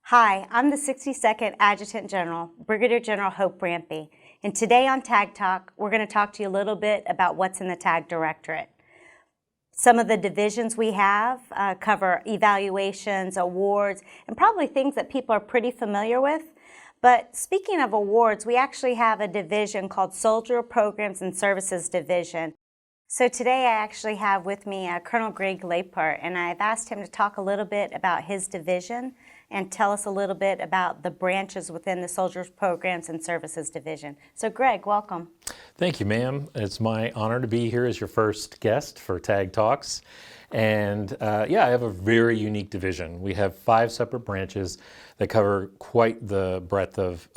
Hi, I'm the 62nd Adjutant General, Brigadier General Hope Rampy, and today on Tag Talk, we're going to talk to you a little bit about what's in the Tag Directorate. Some of the divisions we have cover evaluations, awards, and probably things that people are pretty familiar with. But speaking of awards, we actually have a division called Soldier Programs and Services Division. So today I actually have with me Colonel Gregory Leiphart, and I've asked him to talk a little bit about his division and tell us a little bit about the branches within the Soldiers Programs and Services Division. So Greg, welcome. Thank you, ma'am. It's my honor to be here as your first guest for Tag Talks. And yeah, I have a very unique division. We have 5 separate branches that cover quite the breadth of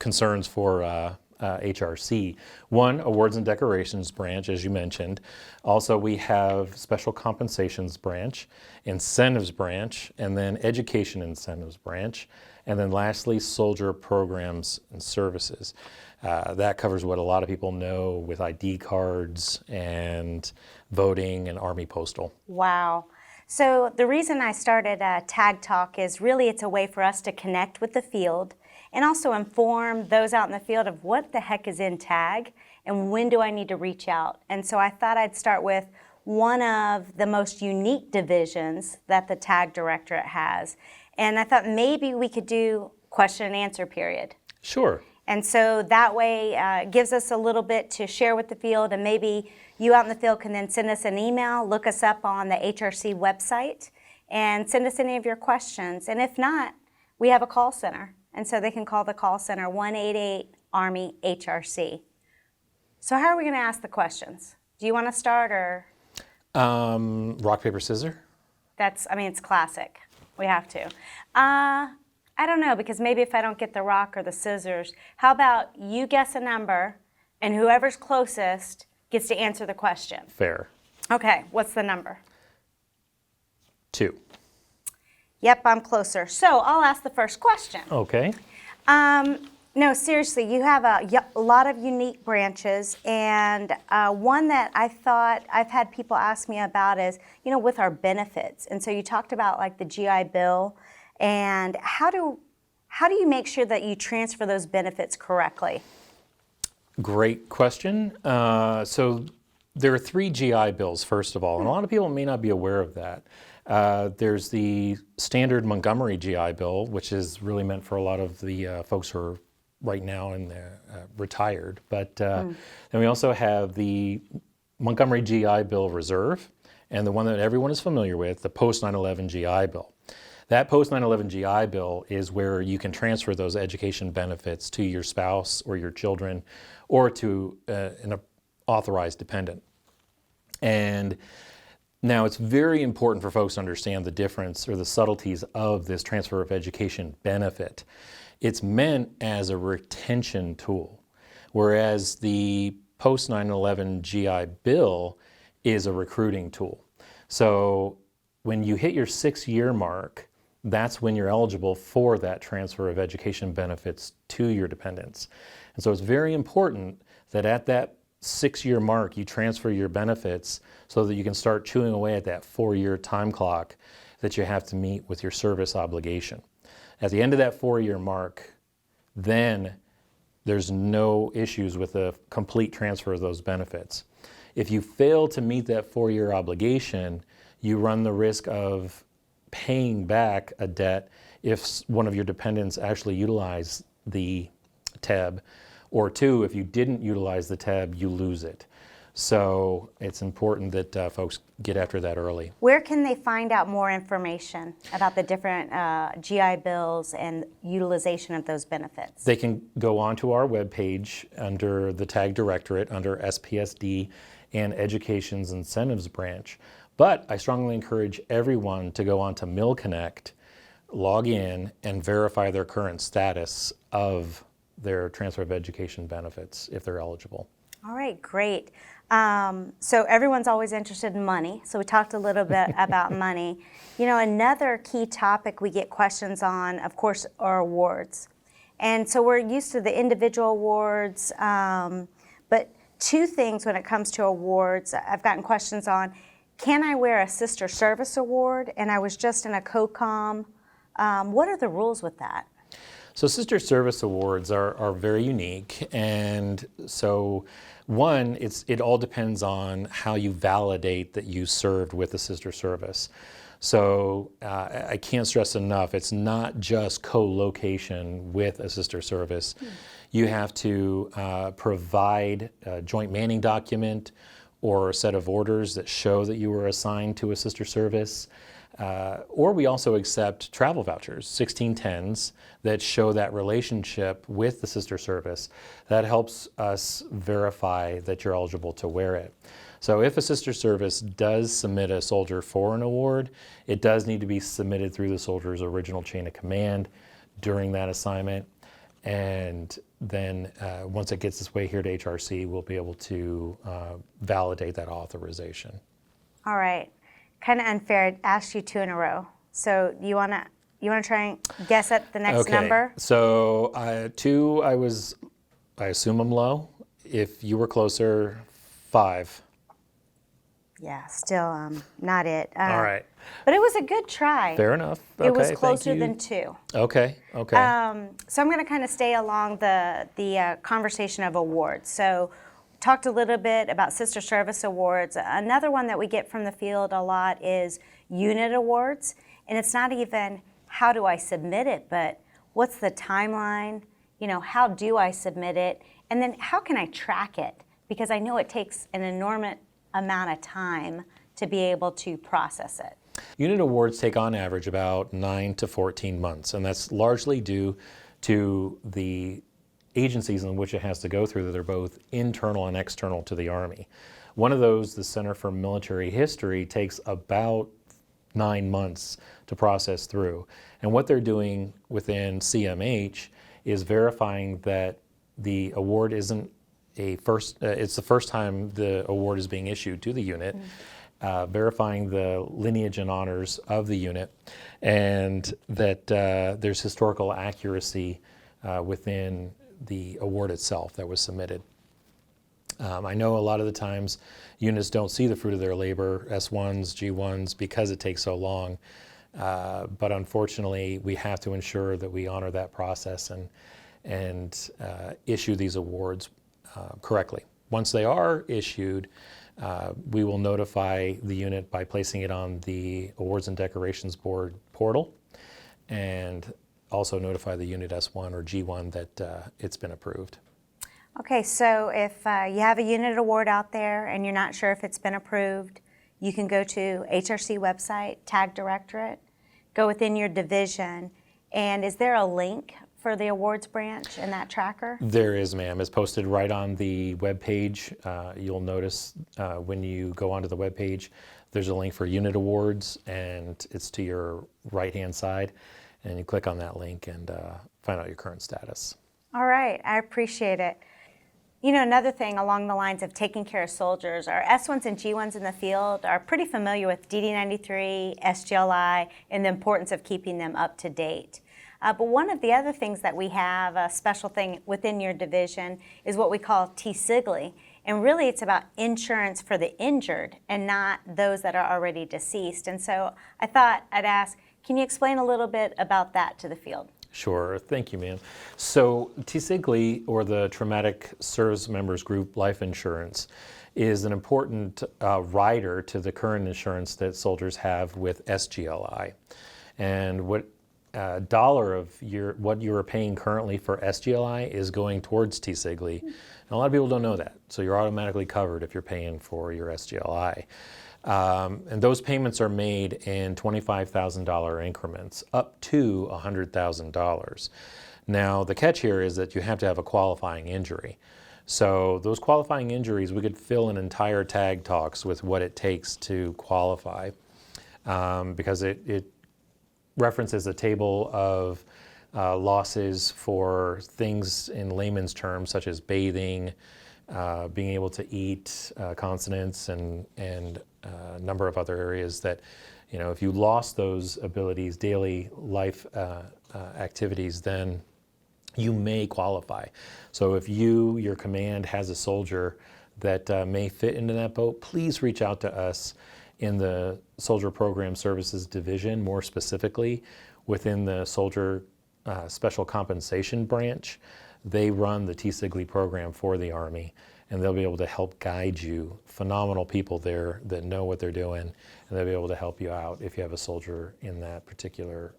concerns for HRC. One, Awards and Decorations branch, as you mentioned. Also, we have Special Compensations branch, Incentives branch, and then Education Incentives branch. And then lastly, Soldier Programs and Services. That covers what a lot of people know with ID cards and voting and Army Postal. Wow. So the reason I started Tag Talk is really it's a way for us to connect with the field and also inform those out in the field of what the heck is in TAG and when do I need to reach out. And so I thought I'd start with one of the most unique divisions that the TAG Directorate has. And I thought maybe we could do question and answer period. Sure. And so that way it gives us a little bit to share with the field, and maybe you out in the field can then send us an email, look us up on the HRC website, and send us any of your questions. And if not, we have a call center. And so they can call the call center, 188-ARMY-HRC. So how are we going to ask the questions? Do you want to start or? Rock, paper, scissors? It's classic. We have to. I don't know, because maybe if I don't get the rock or the scissors, how about you guess a number and whoever's closest gets to answer the question? Fair. Okay, what's the number? 2. Yep, I'm closer. So I'll ask the first question. Okay. No, seriously, you have a lot of unique branches, and one that I thought I've had people ask me about is, with our benefits. And so you talked about like the GI Bill, and how do you make sure that you transfer those benefits correctly? Great question. So there are 3 GI Bills, first of all, and a lot of people may not be aware of that. There's the standard Montgomery GI Bill, which is really meant for a lot of the folks who are right now in the retired. But then we also have the Montgomery GI Bill Reserve, and the one that everyone is familiar with, the post 9/11 GI Bill. That post 9/11 GI Bill is where you can transfer those education benefits to your spouse or your children, or to an authorized dependent. And now it's very important for folks to understand the difference or the subtleties of this transfer of education benefit. It's meant as a retention tool, whereas the post 9/11 GI Bill is a recruiting tool. So when you hit your 6-year mark, that's when you're eligible for that transfer of education benefits to your dependents. And so it's very important that at that 6-year mark, you transfer your benefits so that you can start chewing away at that 4-year time clock that you have to meet with your service obligation. At the end of that 4-year mark, then there's no issues with the complete transfer of those benefits. If you fail to meet that 4-year obligation, you run the risk of paying back a debt if one of your dependents actually utilize the TEB, or 2, if you didn't utilize the TEB, you lose it. So it's important that folks get after that early. Where can they find out more information about the different GI Bills and utilization of those benefits? They can go onto our webpage under the TAG Directorate, under SPSD and Education's Incentives branch. But I strongly encourage everyone to go onto MillConnect, log in, and verify their current status of their transfer of education benefits if they're eligible. All right, great. So everyone's always interested in money. So we talked a little bit about money. Another key topic we get questions on, of course, are awards. And so we're used to the individual awards, but two things when it comes to awards I've gotten questions on. Can I wear a sister service award? And I was just in a COCOM. What are the rules with that? So sister service awards are very unique, and so one, it all depends on how you validate that you served with the sister service. So I can't stress enough, it's not just co-location with a sister service. You have to provide a joint manning document or a set of orders that show that you were assigned to a sister service. Or we also accept travel vouchers, 1610s, that show that relationship with the sister service. That helps us verify that you're eligible to wear it. So if a sister service does submit a soldier for an award, it does need to be submitted through the soldier's original chain of command during that assignment. And then once it gets its way here to HRC, we'll be able to validate that authorization. All right. Kind of unfair. I asked you two in a row. So you wanna try and guess at the next number? So 2, I assume I'm low. If you were closer, 5. Yeah, still not it. All right. But it was a good try. Fair enough. It was Okay, closer thank you. than 2. Okay. So I'm going to kind of stay along the conversation of awards. So talked a little bit about sister service awards. Another one that we get from the field a lot is unit awards. And it's not even how do I submit it, but what's the timeline? You know, how do I submit it? And then how can I track it? Because I know it takes an enormous amount of time to be able to process it. Unit awards take on average about 9 to 14 months, and that's largely due to the agencies in which it has to go through that are both internal and external to the Army. One of those, the Center for Military History, takes about 9 months to process through. And what they're doing within CMH is verifying that the award isn't it's the first time the award is being issued to the unit, verifying the lineage and honors of the unit, and that there's historical accuracy within the award itself that was submitted. I know a lot of the times units don't see the fruit of their labor, S1s, G1s, because it takes so long. But unfortunately, we have to ensure that we honor that process and issue these awards correctly. Once they are issued, we will notify the unit by placing it on the Awards and Decorations Board portal, and also notify the unit S1 or G1 that it's been approved. Okay, so if you have a unit award out there and you're not sure if it's been approved, you can go to HRC website, Tag Directorate, go within your division, and is there a link for the awards branch in that tracker? There is, ma'am. It's posted right on the web page. You'll notice when you go onto the web page, there's a link for unit awards, and it's to your right-hand side, and you click on that link and find out your current status. All right, I appreciate it. You know, another thing along the lines of taking care of soldiers, our S1s and G1s in the field are pretty familiar with DD93, SGLI, and the importance of keeping them up to date. But one of the other things that we have, a special thing within your division, is what we call Ziggly. And really it's about insurance for the injured and not those that are already deceased. And so I thought I'd ask, can you explain a little bit about that to the field? Sure, thank you, ma'am. So Ziggly, or the Traumatic Service Members Group Life Insurance, is an important rider to the current insurance that soldiers have with SGLI. And what dollar of what you are paying currently for SGLI is going towards Ziggly. And a lot of people don't know that. So you're automatically covered if you're paying for your SGLI. And those payments are made in $25,000 increments up to $100,000. Now, the catch here is that you have to have a qualifying injury. So those qualifying injuries, we could fill an entire tag talks with what it takes to qualify, because it references a table of losses for things in layman's terms, such as bathing, being able to eat, consonants, and a number of other areas that, you know, if you lost those abilities, daily life activities, then you may qualify. So if your command has a soldier that may fit into that boat, please reach out to us in the Soldier Program Services Division, more specifically within the Soldier Special Compensation Branch. They run the Ziggly program for the Army, and they'll be able to help guide you. Phenomenal people there that know what they're doing, and they'll be able to help you out if you have a soldier in that particular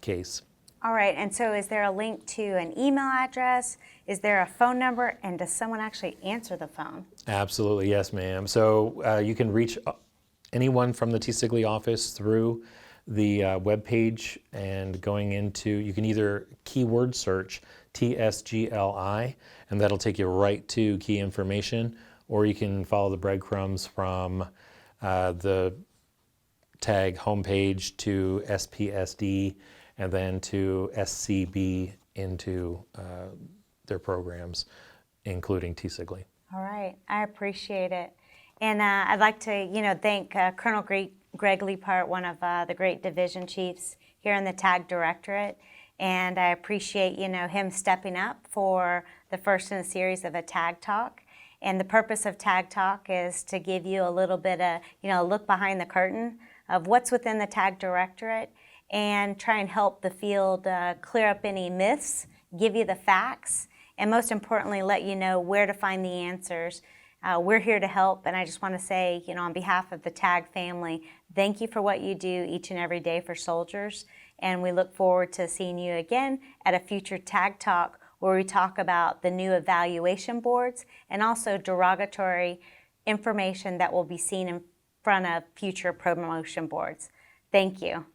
case. All right, and so is there a link to an email address? Is there a phone number? And does someone actually answer the phone? Absolutely, yes, ma'am. So you can reach anyone from the Ziggly office through the webpage, and going into, you can either keyword search TSGLI, and that'll take you right to key information, or you can follow the breadcrumbs from the tag homepage to SPSD, and then to SCB into their programs, including Ziggly. All right, I appreciate it. And I'd like to, thank Colonel Greg Leiphart, one of the great division chiefs here in the TAG Directorate. And I appreciate, him stepping up for the first in a series of a TAG Talk. And the purpose of TAG Talk is to give you a little bit of, a look behind the curtain of what's within the TAG Directorate, and try and help the field clear up any myths, give you the facts, and most importantly, let you know where to find the answers. We're here to help, and I just want to say, on behalf of the TAG family, thank you for what you do each and every day for soldiers, and we look forward to seeing you again at a future TAG Talk, where we talk about the new evaluation boards and also derogatory information that will be seen in front of future promotion boards. Thank you.